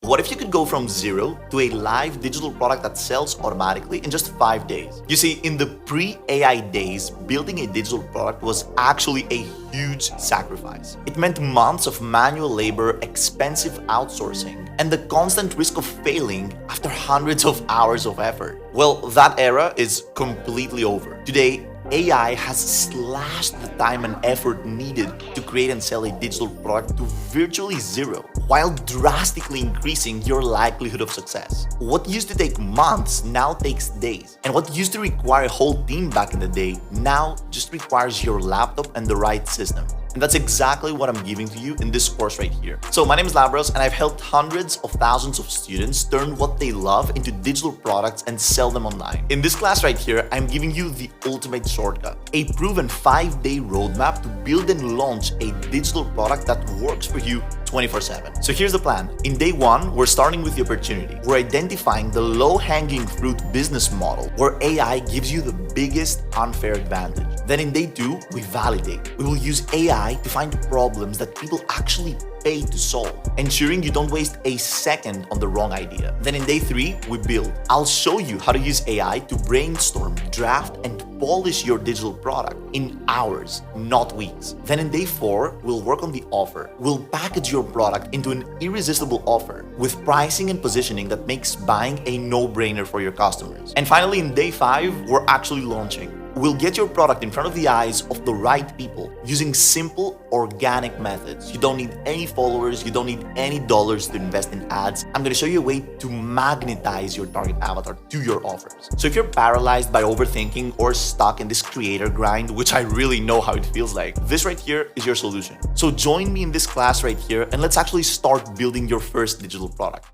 What if you could go from zero to a live digital product that sells automatically in just 5 days? You see, in the pre-AI days, building a digital product was actually a huge sacrifice. It meant months of manual labor, expensive outsourcing, and the constant risk of failing after hundreds of hours of effort. Well, that era is completely over. Today, AI has slashed the time and effort needed to create and sell a digital product to virtually zero, while drastically increasing your likelihood of success. What used to take months now takes days, and what used to require a whole team back in the day now just requires your laptop and the right system. And that's exactly what I'm giving to you in this course right here. So my name is Labros, and I've helped hundreds of thousands of students turn what they love into digital products and sell them online. In this class right here, I'm giving you the ultimate shortcut, a proven 5-day roadmap to build and launch a digital product that works for you 24/7. So here's the plan. In day one, we're starting with the opportunity. We're identifying the low-hanging fruit business model where AI gives you the biggest unfair advantage. Then in day two, we validate. We will use AI to find problems that people actually pay to solve, ensuring you don't waste a second on the wrong idea. Then in day three, we build. I'll show you how to use AI to brainstorm, draft, and polish your digital product in hours, not weeks. Then in day four, we'll work on the offer. We'll package your product into an irresistible offer with pricing and positioning that makes buying a no-brainer for your customers. And finally, in day five, we're actually launching. We'll get your product in front of the eyes of the right people using simple, organic methods. You don't need any followers, you don't need any dollars to invest in ads. I'm gonna show you a way to magnetize your target avatar to your offers. So if you're paralyzed by overthinking or stuck in this creator grind, which I really know how it feels like, this right here is your solution. So join me in this class right here and let's actually start building your first digital product.